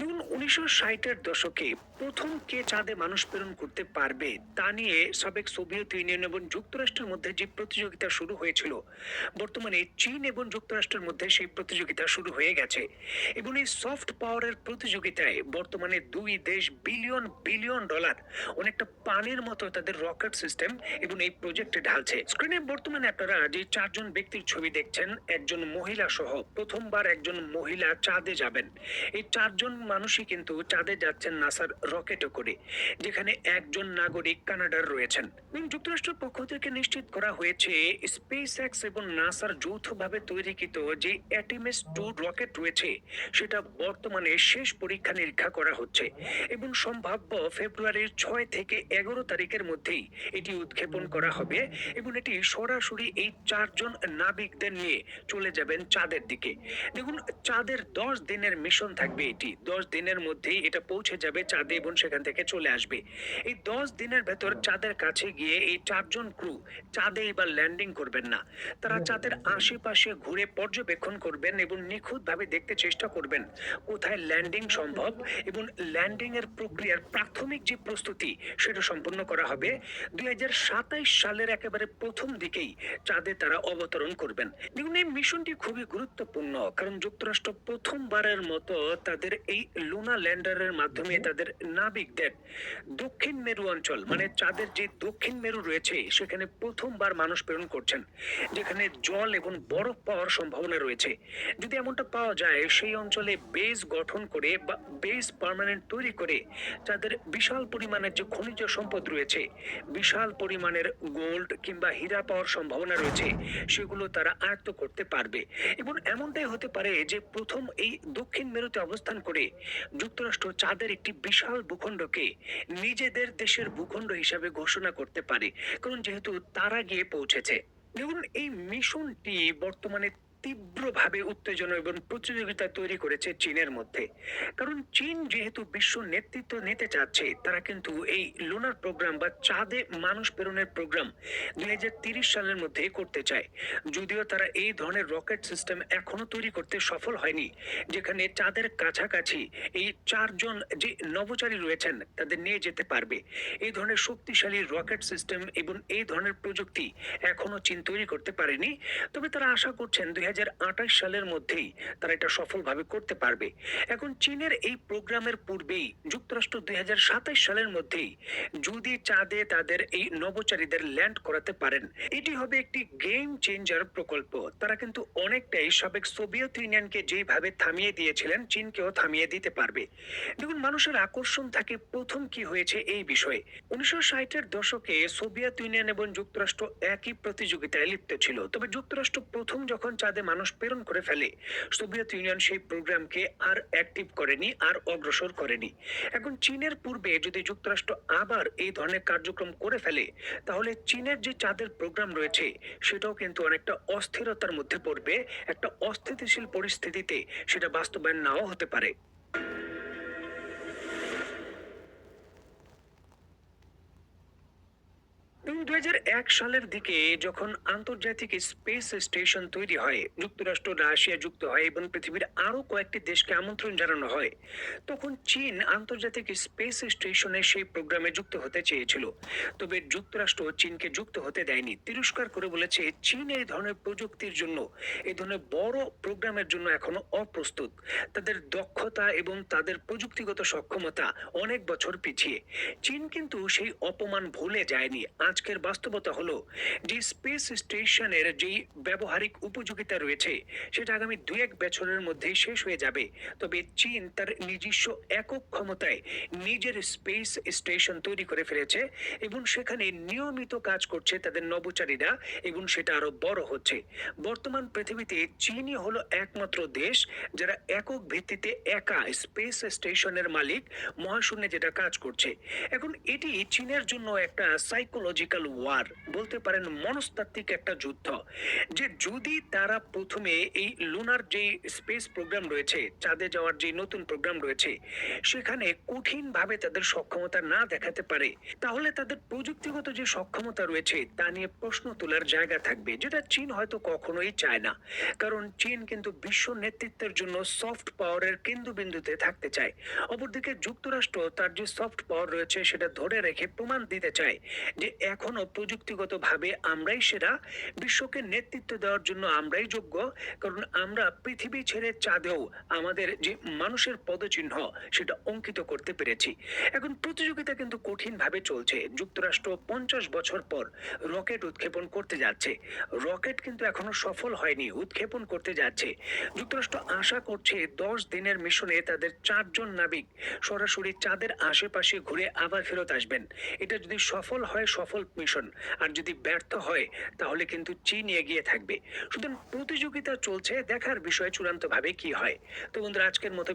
দেখুন, 1960-এর দশকে প্রথম কে চাঁদে মানুষ প্রেরণ করতে পারবে তা নিয়ে সাবেক সোভিয়েত ইউনিয়ন এবং যুক্তরাষ্ট্রের মধ্যে যে প্রতিযোগিতা শুরু হয়েছিল, বর্তমানে চীন এবং যুক্তরাষ্ট্রের মধ্যে সেই প্রতিযোগিতা শুরু হয়ে গেছে। এবং এই সফট পাওয়ারের প্রতিযোগিতায় বর্তমানে দুই দেশ বিলিয়ন বিলিয়ন ডলার, অনেকটা পানির মতো তাদের রকেট সিস্টেম এবং এই প্রজেক্টে ঢালছে। স্ক্রিনে বর্তমানে আপনারা যে চারজন ব্যক্তির ছবি দেখছেন, একজন মহিলা সহ প্রথমবার একজন মহিলা চাঁদে যাবেন। এই চারজন মানুষই কিন্তু চাঁদে যাচ্ছেন নাসার রকেটে করে, যেখানে একজন নাগরিক কানাডার রয়েছেন। এবং যুক্তরাষ্ট্রের পক্ষ থেকে নিশ্চিত করা হয়েছে স্পেস এক্স এবং নাসার যৌথভাবে তৈরিকৃত যে অ্যাটিমিস 2 রকেট রয়েছে, সেটা বর্তমানে শেষ পরীক্ষা নিরীক্ষা করা হচ্ছে এবং সম্ভাব্য ফেব্রুয়ারির 6 থেকে 11 তারিখের মধ্যেই এটি উৎক্ষেপণ করা হবে এবং এটি সরাসরি এই চারজন নাবিকদের নিয়ে চলে যাবেন চাঁদের দিকে। দেখুন, চাঁদের 10 দিনের মিশন থাকবে। এটি 10 দিনের মধ্যেই এটা পৌঁছে যাবে চাঁদে এবং সেখান থেকে চলে আসবে। এই 10 দিনের ভেতর চাঁদের কাছে গিয়ে এই চারজন ক্রু চাঁদে এবার ল্যান্ডিং করবেন না, তারা চাঁদের আশেপাশে ঘুরে পর্যবেক্ষণ করবেন এবং নিখুঁতভাবে দেখতে চেষ্টা করবেন কোথায় ল্যান্ডিং সম্ভব এবং ল্যান্ডিং এর প্রক্রিয়ার প্রাথমিক যে প্রস্তুতি সেটা সম্পন্ন করা হবে 2027 সালের একেবারে প্রথম দিকেই চাঁদে তারা অবতরণ করবেন। দেখুন, এই মিশনটি খুবই গুরুত্বপূর্ণ, কারণ যুক্তরাষ্ট্র প্রথমবারের মতো তাদের এই লুনা ল্যান্ডারের মাধ্যমে তাদের নাবিকদের দক্ষিণ মেরু অঞ্চল, মানে চাঁদের যে দক্ষিণ মেরু রয়েছে সেখানে প্রথমবার মানুষ প্রেরণ করছেন, যেখানে জল এবং বরফ পাওয়ার সম্ভাবনা রয়েছে। যদি এমনটা পাওয়া যায়, সেই অঞ্চলে বেস গঠন করে বা বেস পার্মানেন্ট তৈরি করে তাদের বিশাল পরিমাণের যে খনিজ সম্পদ রয়েছে, বিশাল পরিমাণের গোল্ড কিংবা হীরা পাওয়ার সম্ভাবনা রয়েছে, সেগুলো তারা আয়ত্ত করতে পারবে। এবং এমনটাই হতে পারে যে প্রথম এই দক্ষিণ মেরুতে অবস্থান করে যুক্তরাষ্ট্র চাঁদের একটি বিশাল ভূখণ্ডকে নিজেদের দেশের ভূখণ্ড হিসাবে ঘোষণা করতে পারে, কারণ যেহেতু তারা গিয়ে পৌঁছেছে। দেখুন, এই মিশনটি বর্তমানে তীব্রভাবে উত্তেজনা এবং প্রতিযোগিতা তৈরি করেছে চীনের মধ্যে, কারণ চীন যেহেতু বিশ্ব নেতৃত্ব নিতে চাচ্ছে, তারা কিন্তু এই লুনার প্রোগ্রাম বা চাঁদে মানুষ প্রেরণের প্রোগ্রাম 2030 সালের মধ্যে করতে চায়। যদিও তারা এই ধরনের রকেট সিস্টেম এখনো তৈরি করতে সফল হয়নি, যেখানে চাঁদের কাছাকাছি এই চারজন যে নভোচারী রয়েছেন তাদের নিয়ে যেতে পারবে। এই ধরনের শক্তিশালী রকেট সিস্টেম এবং এই ধরনের প্রযুক্তি এখনো চীন তৈরি করতে পারেনি। তবে তারা আশা করছেন 2028 সালের মধ্যেই তারা এটা সফলভাবে করতে পারবে। এখন চীনের এই প্রোগ্রামের পূর্বেই যুক্তরাষ্ট্র 2027 সালের মধ্যেই যদি চাঁদে তাদের এই নভোচারীদের ল্যান্ড করাতে পারেন, এটি হবে একটি গেম চেঞ্জার প্রকল্প। তারা কিন্তু অনেকটাই সাবেক সোভিয়েত ইউনিয়নকে যেভাবে থামিয়ে দিয়েছিলেন, চীনকেও থামিয়ে দিতে পারবে। দেখুন, মানুষের আকর্ষণ থাকে প্রথম কি হয়েছে এই বিষয়ে। 1960-এর দশকে সোভিয়েত ইউনিয়ন এবং যুক্তরাষ্ট্র একই প্রতিযোগিতায় লিপ্ত ছিল, তবে যুক্তরাষ্ট্র প্রথম যখন চাঁদে মানুষ প্রেরণ করে ফেলে, সোভিয়েত ইউনিয়ন সেই প্রোগ্রামকে আর অ্যাক্টিভ করেনি, আর অগ্রসর করেনি। এখন চীনের পূর্বে যদি যুক্তরাষ্ট্র আবার এই ধরনের কার্যক্রম করে ফেলে, তাহলে চীনের যে চাঁদের প্রোগ্রাম রয়েছে সেটাও কিন্তু অনেকটা অস্থিরতার মধ্যে পড়বে, একটা অস্থিতিশীল পরিস্থিতিতে সেটা বাস্তবায়ন নাও হতে পারে। 2001 সালের দিকে যখন আন্তর্জাতিক স্পেস স্টেশন তৈরি হয়, যুক্তরাষ্ট্র, রাশিয়া যুক্ত হয় এবং পৃথিবীর আরো কয়েকটি দেশকে আমন্ত্রণ জানানো হয়, তখন চীন আন্তর্জাতিক স্পেস স্টেশনে সেই প্রোগ্রামে যুক্ত হতে চেয়েছিল। তবে যুক্তরাষ্ট্র চীনকে যুক্ত হতে দেয়নি, তিরস্কার করে বলেছে চীন এই ধরনের প্রযুক্তির জন্য, এই ধরনের বড় প্রোগ্রামের জন্য এখনো অপ্রস্তুত। তাদের দক্ষতা এবং তাদের প্রযুক্তিগত সক্ষমতা অনেক বছর পিছিয়ে। চীন কিন্তু সেই অপমান ভুলে যায়নি। আজকের বাস্তবতা হলো যে স্পেস স্টেশনের যেই ব্যবহারিক উপযোগিতা রয়েছে, সেটা আগামী 2-1 বছরের মধ্যেই শেষ হয়ে যাবে। তবে চীন তার নিজস্ব একক ক্ষমতায় নিজের স্পেস স্টেশন তৈরি করে ফেলেছে এবং সেখানে নিয়মিত কাজ করছে তাদের নভোচারীরা এবং সেটা আরো বড় হচ্ছে। বর্তমান পৃথিবীতে চীনই হলো একমাত্র দেশ যারা একক ভিত্তিতে একা স্পেস স্টেশনের মালিক, মহাশূন্যে যেটা কাজ করছে। এখন এটি চীনের জন্য একটা সাইকোলজিক্যাল ওয়ার, বলতে পারেন মনস্তাত্ত্বিক একটা যুদ্ধ, যে যদি তারা প্রথমে এই লুনার যে স্পেস প্রোগ্রাম রয়েছে, চাঁদে যাওয়ার যে নতুন প্রোগ্রাম রয়েছে, সেখানে কঠিনভাবে তাদের সক্ষমতা না দেখাতে পারে, তাহলে তাদের প্রযুক্তিগত যে সক্ষমতা রয়েছে তা নিয়ে প্রশ্ন তোলার জায়গা থাকবে, যেটা চীন হয়তো কখনোই চায় না। কারণ চীন কিন্তু বিশ্ব নেতৃত্বের জন্য সফট পাওয়ারের কেন্দ্রবিন্দুতে থাকতে চায়। অপরদিকে যুক্তরাষ্ট্র তার যে সফট পাওয়ার রয়েছে সেটা ধরে রেখে প্রমাণ দিতে চায় যে এখনো প্রযুক্তিগতভাবে আমরাই সেরা, বিশ্বকে নেতৃত্ব দেওয়ার জন্য আমরাই যোগ্য। কারণ আমরা পৃথিবী ছেড়ে চাঁদেও আমাদের যে মানুষের পদচিহ্ন সেটা অঙ্কিত করতে পেরেছি। এখন প্রতিযোগিতা কিন্তু কঠিনভাবে চলছে। যুক্তরাষ্ট্র 50 বছর পর রকেট উৎক্ষেপণ করতে যাচ্ছে। রকেট কিন্তু এখনো সফল হয়নি, উৎক্ষেপণ করতে যাচ্ছে। যুক্তরাষ্ট্র আশা করছে 10 দিনের মিশনে তাদের 4 জন নাবিক সরাসরি চাঁদের আশেপাশে ঘুরে আবার ফেরত আসবেন। এটা যদি সফল হয় সফল মিশন, আর যদি ব্যর্থ হয় তাহলে কিন্তু চীন এগিয়ে থাকবে। সুতরাং প্রতিযোগিতা চলছে, দেখার বিষয় চূড়ান্তভাবে কি হয়। তো বন্ধুরা, আজকের মতো